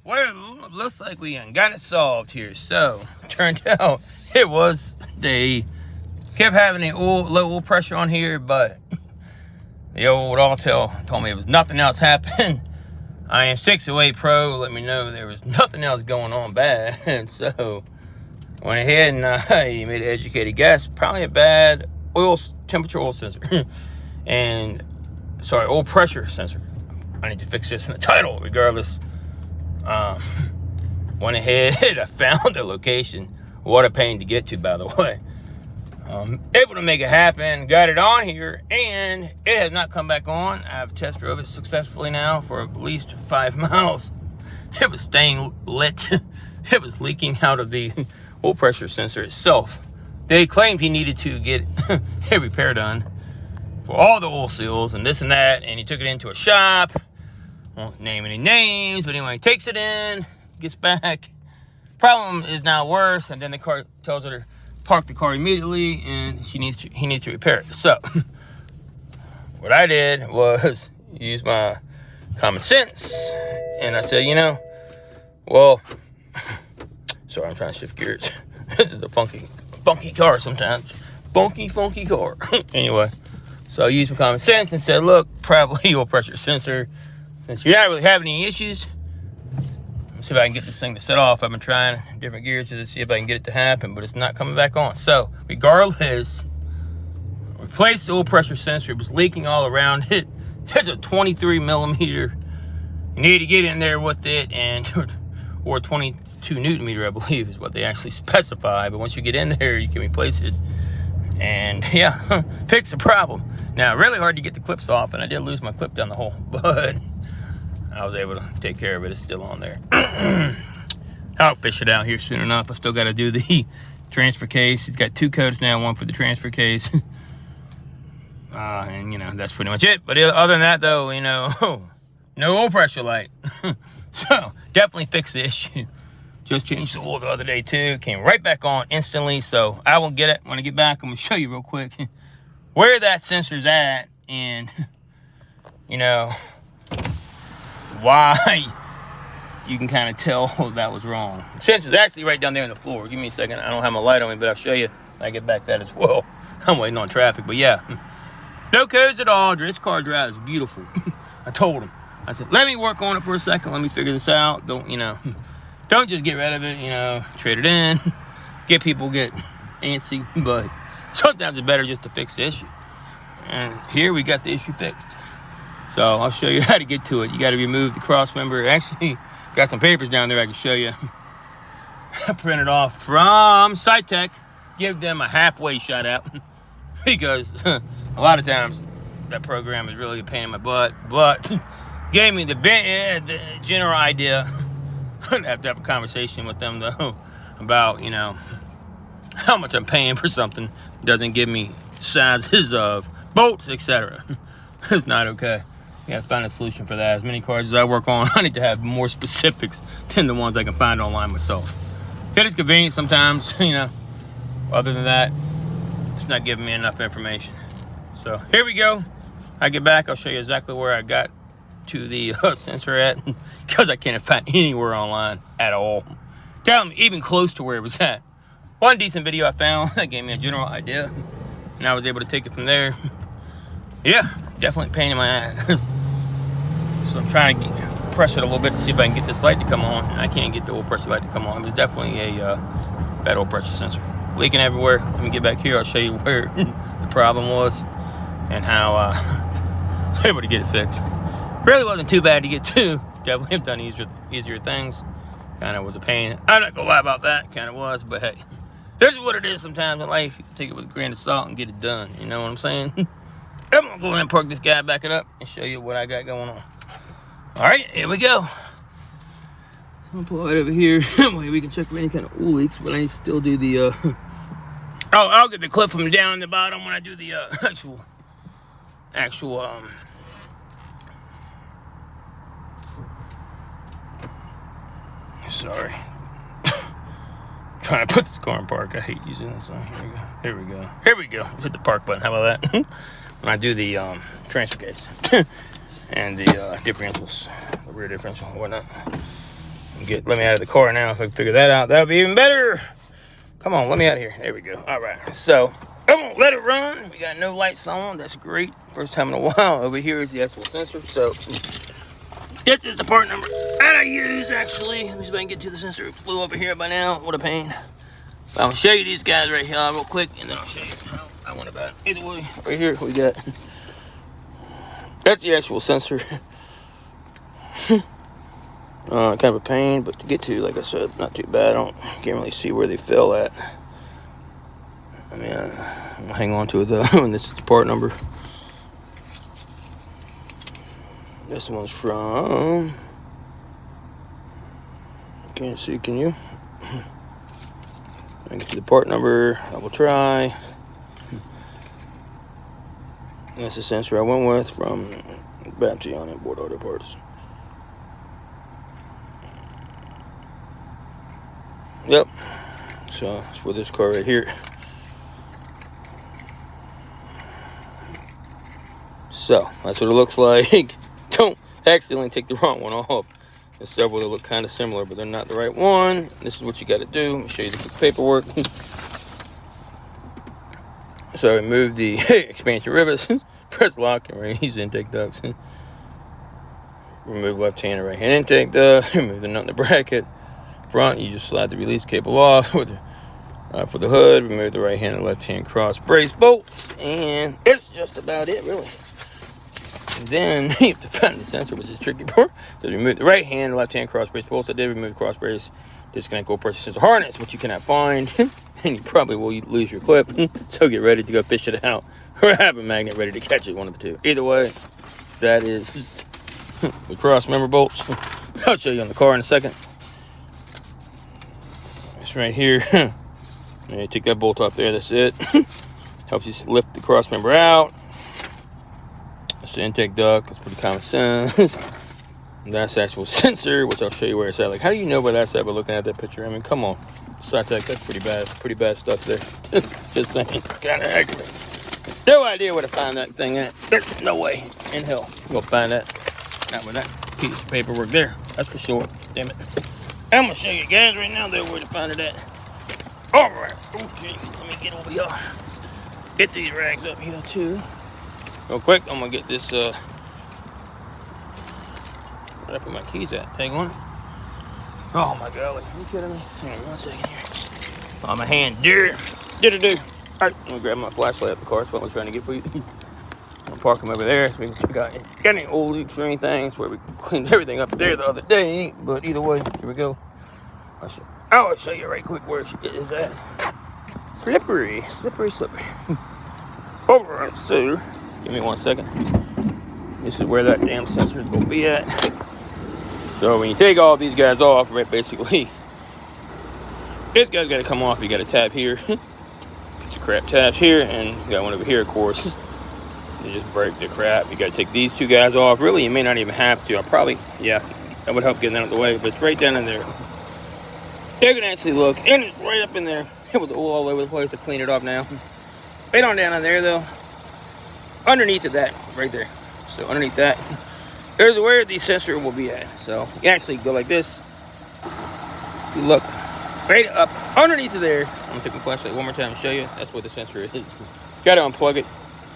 Well, looks like we got it solved here. So, turned out it was they kept having the low oil pressure on here, but the old Autel told me it was nothing else happened. I am 608 Pro let me know there was nothing else going on bad, and so went ahead and he made an educated guess. Probably a bad temperature oil sensor, and oil pressure sensor. I need to fix this in the title, regardless. Went ahead, I found the location. What a pain to get to, by the way. Able to make it happen, got it on here, and it has not come back on. I've test drove it successfully now for at least 5 miles. It was staying lit. It was leaking out of the oil pressure sensor itself. They claimed he needed to get a repair done for all the oil seals and this and that, and he took it into a shop. Won't name any names, but anyway, takes it in, gets back. Problem is now worse, and then the car tells her to park the car immediately, and he needs to repair it. So what I did was use my common sense, and I said, well, sorry, I'm trying to shift gears. This is a funky car sometimes. Funky car. Anyway, so I used my common sense and said, look, probably oil pressure sensor. Since you're not really having any issues, let's see if I can get this thing to set off. I've been trying different gears to see if I can get it to happen, but it's not coming back on. So regardless, replace the oil pressure sensor. It was leaking all around it. It's a 23 millimeter. You need to get in there with it, and or 22 Newton meter, I believe, is what they actually specify. But once you get in there, you can replace it, and yeah, fix the problem. Now, really hard to get the clips off, and I did lose my clip down the hole, but I was able to take care of it. It's still on there. I'll fish it out here soon enough. I still got to do the transfer case. It's got 2 coats now, one for the transfer case. And, that's pretty much it. But other than that, though, no oil pressure light. So, definitely fix the issue. Just changed the oil the other day, too. Came right back on instantly. So, I will get it. When I get back, I'm going to show you real quick where that sensor's at. And, why you can kind of tell that was wrong. The sensor's actually right down there on the floor. Give me a second. I don't have my light on me, but I'll show you when I get back that as well. I'm waiting on traffic, but yeah. No codes at all. This car drives beautiful. I told him. I said, let me work on it for a second. Let me figure this out. Don't just get rid of it, trade it in. People get antsy, but sometimes it's better just to fix the issue. And here we got the issue fixed. So I'll show you how to get to it. You got to remove the cross member. Actually, got some papers down there I can show you. I printed off from SciTech. Give them a halfway shot out because a lot of times that program is really a pain in my butt. But gave me the general idea. I have to have a conversation with them though about how much I'm paying for something. It doesn't give me sizes of bolts, etc. It's not okay. You gotta find a solution for that. As many cars as I work on, I need to have more specifics than the ones I can find online myself. It is convenient sometimes, Other than that, it's not giving me enough information. So here we go. I get back, I'll show you exactly where I got to the sensor at, because I can't find anywhere online at all. Tell me, even close to where it was at. One decent video I found that gave me a general idea, and I was able to take it from there. Yeah, definitely a pain in my ass. So I'm trying to press it a little bit to see if I can get this light to come on. And I can't get the oil pressure light to come on. It was definitely a bad oil pressure sensor. Leaking everywhere. Let me get back here. I'll show you where the problem was and how I was able to get it fixed. Really wasn't too bad to get to. Definitely have done easier things. Kind of was a pain. I'm not gonna lie about that. Kind of was, but hey, this is what it is sometimes in life. You can take it with a grain of salt and get it done. You know what I'm saying? I'm gonna go ahead and park this guy, back it up, and show you what I got going on. All right, here we go. I'll pull it over here. We can check for any kind of oil leaks, but I need to still do the. I'll get the clip from down the bottom when I do the actual. Sorry. Trying to put this car in park. I hate using this one. Here we go. Hit the park button. How about that? When I do the transfer case and the differentials, the rear differential and whatnot. Let me out of the car now. If I can figure that out, that would be even better. Come on, let me out of here. There we go. All right, so I'm gonna let it run. We got no lights on. That's great. First time in a while. Over here is the actual sensor. So this is the part number that I use, actually. Let me see if I can get to the sensor. It flew over here by now. What a pain. But I'll show you these guys right here real quick, and then I'll show you how I went about it. Either way, right here we got, that's the actual sensor. Kind of a pain, but to get to, like I said, not too bad. Can't really see where they fell at. I mean, I'm gonna hang on to it though, and this is the part number. This one's from, can't see, can you? I can get to the part number. I will try. And that's the sensor I went with from battery on it, board auto parts. Yep. So it's for this car right here. So that's what it looks like. Don't accidentally take the wrong one off. There's several that look kind of similar, but they're not the right one. This is what you got to do. Let me show you the quick paperwork. So remove the expansion rivets, press lock and release intake ducts. Remove left hand and right hand intake duct. Remove the nut in the bracket. Front, you just slide the release cable off with for the hood. Remove the right hand and left hand cross brace bolts, and it's just about it, really. And then you have to find the sensor, which is the tricky part. So remove the right hand and left hand cross brace bolts. I did remove the cross brace. Disconnect GoPro sensor harness, which you cannot find, and you probably will lose your clip. So get ready to go fish it out, or have a magnet ready to catch it. One of the two. Either way, that is the cross member bolts. I'll show you on the car in a second. Right here, and you take that bolt off there. That's it. Helps you lift the cross member out. That's the intake duct. It's pretty common sense. And that's the actual sensor, which I'll show you where it's at. Like, how do you know where that's at by looking at that picture? I mean, come on. SciTech, that's pretty bad stuff there. Just saying, kind of accurate. No idea where to find that thing at. There's no way in hell you'll find that. Not with that piece of paperwork there. That's for sure. Damn it. I'm gonna show you guys right now though where to find it at. All right, okay, let me get over here. Get these rags up here too. Real quick, I'm gonna get this, where did I put my keys at? Hang on. Oh my golly, are you kidding me? Hang on 1 second here. Oh, my hand, dear. All right, I'm gonna grab my flashlight out the car. That's what I was trying to get for you. I'm gonna park them over there so we can check out any old leaks or anything. Where we cleaned everything up there the other day. But either way, here we go. I'll show you right quick where it is at. Slippery. Alright, so give me 1 second. This is where that damn sensor is gonna be at. So when you take all these guys off, right, basically, this guy's gotta come off. You got a tab here. Put your crap tabs here, and you got one over here, of course. You just break the crap. You gotta take these two guys off. Really, you may not even have to. Yeah, that would help getting that out of the way, but it's right down in there. You can actually look, and it's right up in there. It was all over the place. I clean it off now. Right on down in there, though. Underneath of that, right there. So underneath that, there's where the sensor will be at. So you actually go like this. You look right up underneath of there. I'm gonna take my flashlight one more time and show you. That's where the sensor is. Gotta unplug it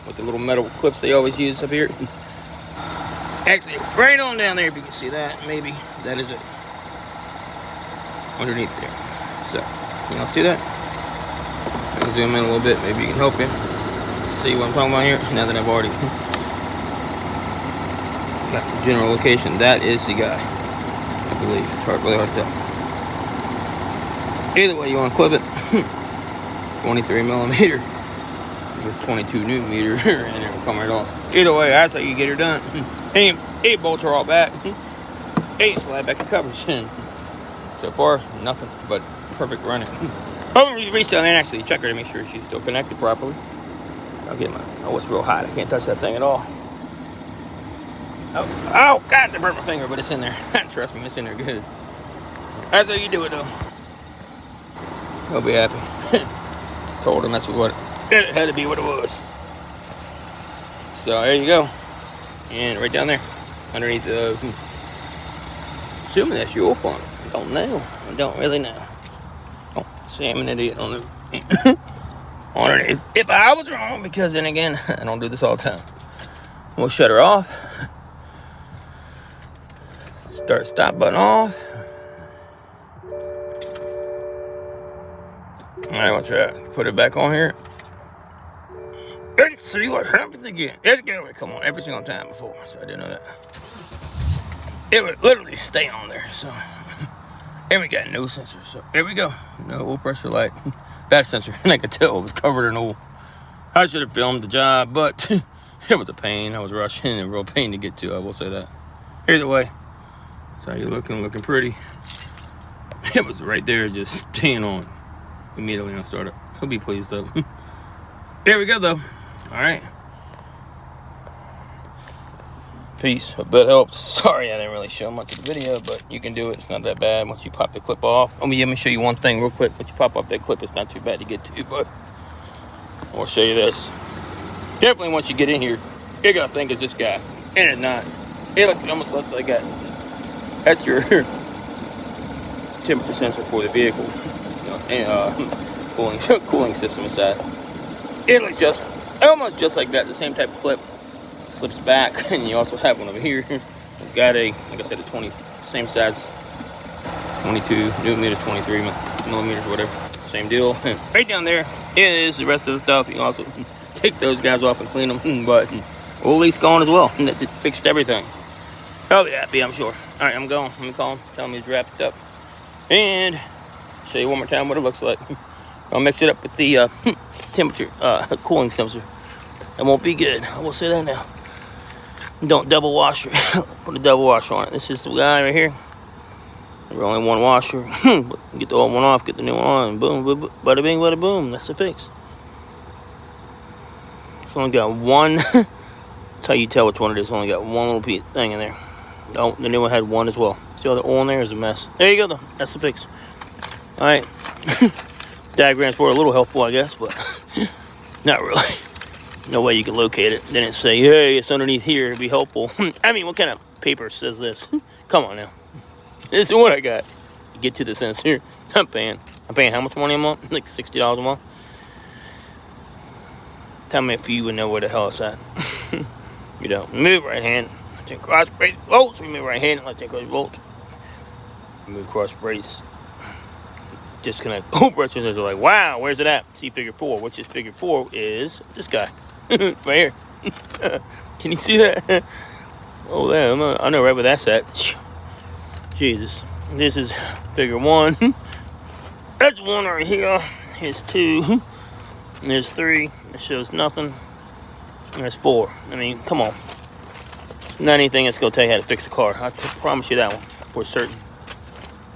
with the little metal clips they always use up here. Actually, right on down there, if you can see that, maybe that is it. Underneath there. So, can y'all see that? I'll zoom in a little bit, maybe it can help you see what I'm talking about here. Now that I've already got the general location, that is the guy, I believe. It's really hard to tell. Either way, you want to clip it. 23 millimeter with 22 newton meter, and it will come right off. Either way, that's how you get her done. 8 bolts are all back. 8 slide back the covers in. So far, nothing but perfect running. I'm going to reach down there and actually check her to make sure she's still connected properly. I'll get oh, it's real hot. I can't touch that thing at all. Oh, God, I burnt my finger, but it's in there. Trust me, it's in there good. That's how you do it, though. He'll be happy. Told him that's what it had to be what it was. So there you go. And right down there, underneath the assuming that's your oil pump. I don't know. I don't really know. Oh, see, I'm an idiot on the underneath. If I was wrong, because then again, I don't do this all the time. We'll shut her off. Start stop button off. Alright, we'll try to put it back on here. Let's see what happens again. Let's go. Come on, every single time before, so I didn't know that. It would literally stay on there, so. And we got no sensor, so here we go. No oil pressure light. Bad sensor, and I could tell it was covered in oil. I should have filmed the job, but it was a pain. I was rushing, and a real pain to get to, I will say that. Either way, so you're looking pretty. It was right there, just staying on immediately on startup. He'll be pleased, though. Here we go, though. All right. Peace. Hope that helps. Sorry I didn't really show much of the video, but you can do it. It's not that bad once you pop the clip off. Let me show you one thing real quick. Once you pop off that clip, it's not too bad to get to, but I'll show you this. Definitely once you get in here, you're going to think it's this guy. And it's not. It almost looks like that. That's your temperature sensor for the vehicle. And cooling system inside. It looks almost just like that, the same type of clip. Slips back, and you also have one over here. It's got a, like I said, a 20, same size, 22 newton meters, 23 millimeters, whatever. Same deal. Right down there is the rest of the stuff. You can also take those guys off and clean them, but oil leak's gone as well. And that fixed everything. I'll be happy, I'm sure. All right, I'm going. Let me call him, tell him he's wrapped up, and show you one more time what it looks like. I'll mix it up with the temperature cooling sensor. That won't be good. I will say that now. Don't double wash it. Put a double washer on it. This is the guy right here. There's only one washer. Get the old one off, get the new one on, and boom, boom, boom, bada bing, bada boom. That's the fix. It's only got one. That's how you tell which one it is. It's only got one little piece thing in there. Oh, the new one had one as well. See all the oil in there is a mess. There you go, though. That's the fix. All right. Diagrams were a little helpful, I guess, but not really. No way you can locate it. Then it say, hey, it's underneath here. It'd be helpful. I mean, what kind of paper says this? Come on now. This is what I got. Get to the sensor. I'm paying how much money a month? Like $60 a month. Tell me if you would know where the hell it's at. You don't. Move right hand. Take cross brace bolts. Remove right hand. Let's take cross bolts. Move cross brace. Disconnect. Oh, brushes are like, wow, where's it at? See figure 4, which is figure 4 is this guy. Right here. Can you see that? Oh, there. I know right where that's at. Jesus. This is figure 1. That's 1 right here. Here's 2. And there's 3. It shows nothing. And there's 4. I mean, come on. Not anything that's going to tell you how to fix a car. I promise you that one for certain.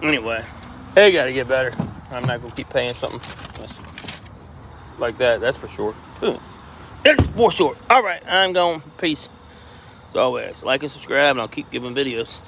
Anyway, they got to get better. I'm not going to keep paying something like that. That's for sure. That's for sure. All right, I'm going. Peace. As always, like and subscribe, and I'll keep giving videos.